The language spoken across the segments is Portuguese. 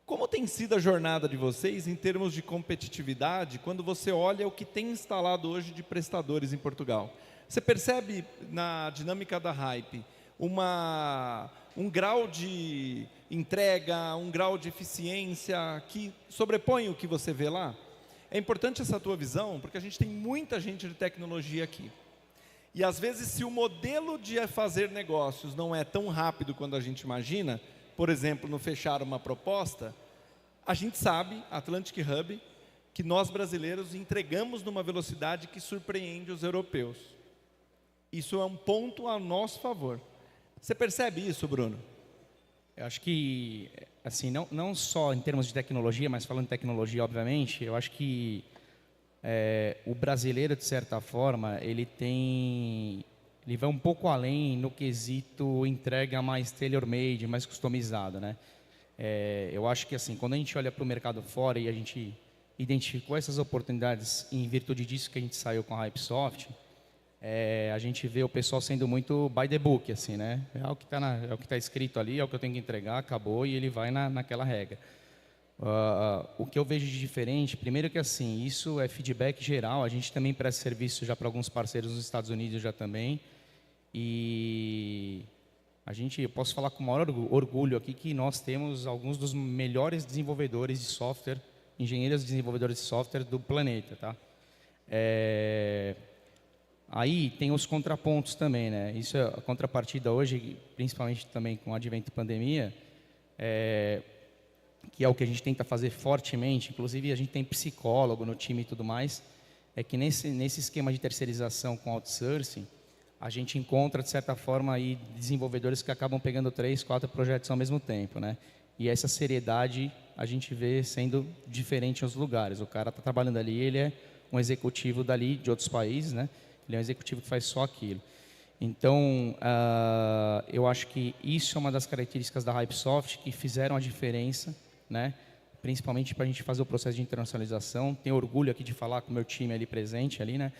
Como tem sido a jornada de vocês em termos de competitividade, quando você olha o que tem instalado hoje de prestadores em Portugal? Você percebe na dinâmica da Hype um grau de entrega, um grau de eficiência que sobrepõe o que você vê lá? É importante essa tua visão, porque a gente tem muita gente de tecnologia aqui. E às vezes, se o modelo de fazer negócios não é tão rápido quanto a gente imagina, por exemplo, no fechar uma proposta, a gente sabe, Atlantic Hub, que nós brasileiros entregamos numa velocidade que surpreende os europeus. Isso é um ponto a nosso favor. Você percebe isso, Bruno? Eu acho que, assim, não só em termos de tecnologia, mas falando de tecnologia, obviamente, eu acho que o brasileiro, de certa forma, ele vai um pouco além no quesito entrega mais tailor-made, mais customizada, né? Eu acho que, assim, quando a gente olha para o mercado fora e a gente identificou essas oportunidades em virtude disso que a gente saiu com a Hypesoft, a gente vê o pessoal sendo muito by the book, assim, né? É o que está escrito ali, é o que eu tenho que entregar, acabou, e ele vai naquela regra. O que eu vejo de diferente, primeiro que, assim, isso é feedback geral, a gente também presta serviço já para alguns parceiros nos Estados Unidos já também, e eu posso falar com o maior orgulho aqui que nós temos alguns dos melhores desenvolvedores de software, engenheiros desenvolvedores de software do planeta, tá? Aí tem os contrapontos também, né? Isso é a contrapartida hoje, principalmente também com o advento da pandemia, que é o que a gente tenta fazer fortemente, inclusive a gente tem psicólogo no time e tudo mais, é que nesse esquema de terceirização com outsourcing, a gente encontra, de certa forma, aí, desenvolvedores que acabam pegando 3, 4 projetos ao mesmo tempo, né? E essa seriedade a gente vê sendo diferente nos lugares. O cara está trabalhando ali, ele é um executivo dali, de outros países, né? Ele é um executivo que faz só aquilo. Então, eu acho que isso é uma das características da Hypesoft que fizeram a diferença, né? Principalmente para a gente fazer o processo de internacionalização. Tenho orgulho aqui de falar com o meu time ali presente, ali, né?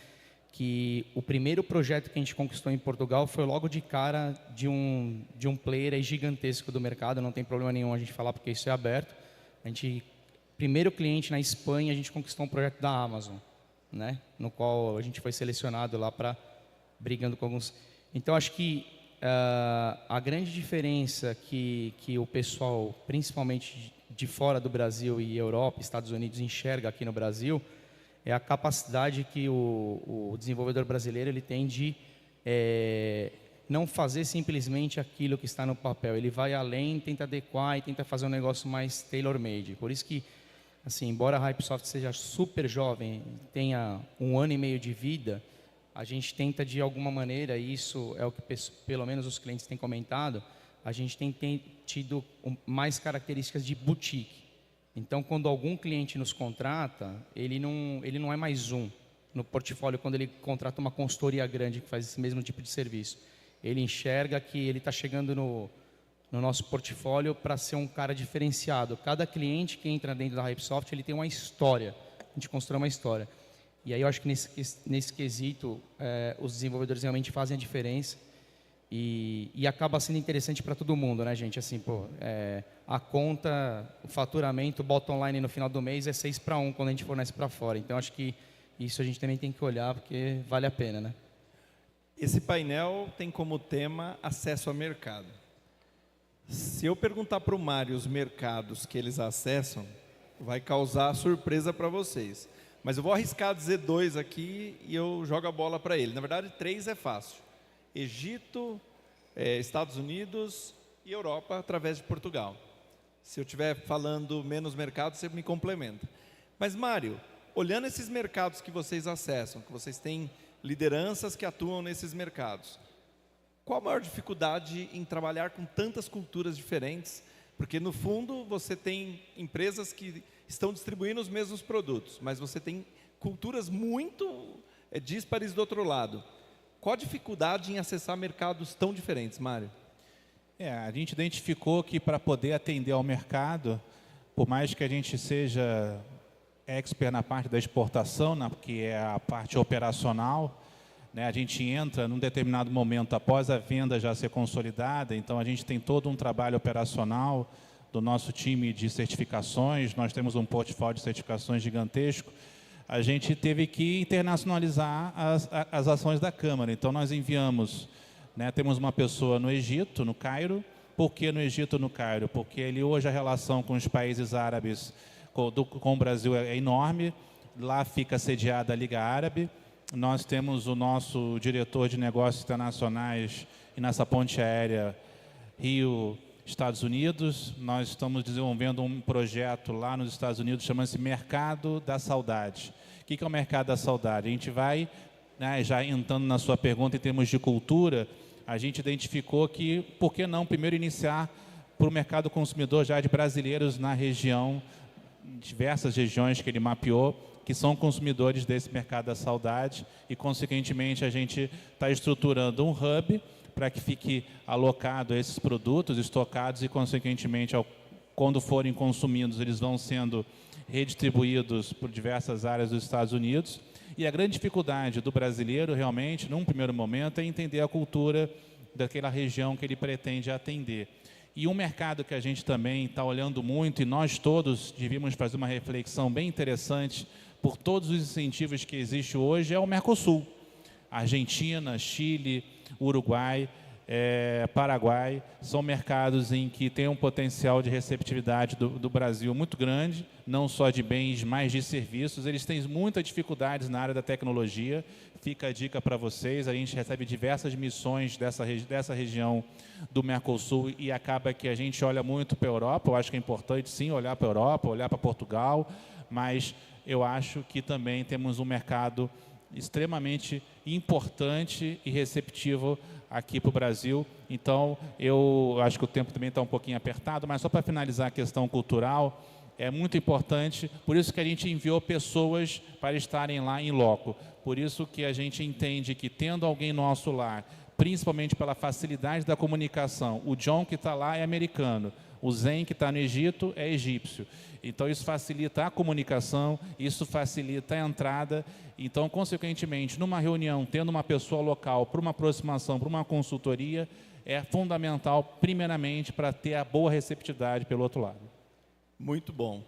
Que o primeiro projeto que a gente conquistou em Portugal foi logo de cara de um player aí gigantesco do mercado. Não tem problema nenhum a gente falar porque isso é aberto. Primeiro cliente na Espanha, a gente conquistou um projeto da Amazon, né? No qual a gente foi selecionado lá para brigando com alguns. Então acho que a grande diferença que o pessoal, principalmente de fora do Brasil e Europa, Estados Unidos, enxerga aqui no Brasil é a capacidade que o desenvolvedor brasileiro ele tem de não fazer simplesmente aquilo que está no papel. Ele vai além, tenta adequar e tenta fazer um negócio mais tailor-made. Por isso que, assim, embora a Hypesoft seja super jovem, tenha 1 ano e meio de vida, a gente tenta de alguma maneira, e isso é o que pelo menos os clientes têm comentado, a gente tem tido mais características de boutique. Então, quando algum cliente nos contrata, ele não é mais um no portfólio quando ele contrata uma consultoria grande que faz esse mesmo tipo de serviço. Ele enxerga que ele está chegando no nosso portfólio para ser um cara diferenciado. Cada cliente que entra dentro da Hypesoft, ele tem uma história. A gente constrói uma história. E aí eu acho que nesse quesito, os desenvolvedores realmente fazem a diferença. E acaba sendo interessante para todo mundo, né, gente? Assim, a conta, o faturamento, o bottom line no final do mês é 6-1 quando a gente fornece para fora. Então, acho que isso a gente também tem que olhar, porque vale a pena, né? Esse painel tem como tema acesso a mercado. Se eu perguntar para o Mário os mercados que eles acessam, vai causar surpresa para vocês. Mas eu vou arriscar dizer 2 aqui e eu jogo a bola para ele. Na verdade, 3 é fácil. Egito, Estados Unidos e Europa através de Portugal. Se eu estiver falando menos mercado, você me complementa. Mas, Mário, olhando esses mercados que vocês acessam, que vocês têm lideranças que atuam nesses mercados, qual a maior dificuldade em trabalhar com tantas culturas diferentes? Porque, no fundo, você tem empresas que estão distribuindo os mesmos produtos, mas você tem culturas muito díspares do outro lado. Qual a dificuldade em acessar mercados tão diferentes, Mário? A gente identificou que para poder atender ao mercado, por mais que a gente seja expert na parte da exportação, que é a parte operacional, né, a gente entra num determinado momento após a venda já ser consolidada, então a gente tem todo um trabalho operacional, do nosso time de certificações, nós temos um portfólio de certificações gigantesco, a gente teve que internacionalizar as ações da Câmara. Então, nós enviamos, né, temos uma pessoa no Egito, no Cairo. Por que no Egito, no Cairo? Porque ali hoje a relação com os países árabes, com o Brasil é enorme. Lá fica sediada a Liga Árabe. Nós temos o nosso diretor de negócios internacionais e nessa ponte aérea Rio, Estados Unidos. Nós estamos desenvolvendo um projeto lá nos Estados Unidos, chama-se Mercado da Saudade. O que é o Mercado da Saudade? A gente vai, né, já entrando na sua pergunta em termos de cultura, a gente identificou que, por que não primeiro iniciar para o mercado consumidor já de brasileiros na região, diversas regiões que ele mapeou, que são consumidores desse mercado da saudade, e, consequentemente, a gente está estruturando um hub para que fique alocado esses produtos, estocados, e, consequentemente, quando forem consumidos, eles vão sendo redistribuídos por diversas áreas dos Estados Unidos. E a grande dificuldade do brasileiro, realmente, num primeiro momento, é entender a cultura daquela região que ele pretende atender. E um mercado que a gente também está olhando muito, e nós todos devíamos fazer uma reflexão bem interessante por todos os incentivos que existem hoje, é o Mercosul. Argentina, Chile, Uruguai, Paraguai, são mercados em que tem um potencial de receptividade do Brasil muito grande, não só de bens, mas de serviços. Eles têm muitas dificuldades na área da tecnologia. Fica a dica para vocês, a gente recebe diversas missões dessa região do Mercosul, e acaba que a gente olha muito para a Europa. Eu acho que é importante, sim, olhar para a Europa, olhar para Portugal, mas eu acho que também temos um mercado extremamente importante e receptivo aqui para o Brasil. Então, eu acho que o tempo também está um pouquinho apertado, mas só para finalizar a questão cultural, é muito importante, por isso que a gente enviou pessoas para estarem lá em loco. Por isso que a gente entende que, tendo alguém nosso lá, principalmente pela facilidade da comunicação, o John que está lá é americano, o Zen que está no Egito é egípcio. Então, isso facilita a comunicação, isso facilita a entrada. Então, consequentemente, numa reunião, tendo uma pessoa local para uma aproximação, para uma consultoria, é fundamental, primeiramente, para ter a boa receptividade pelo outro lado. Muito bom.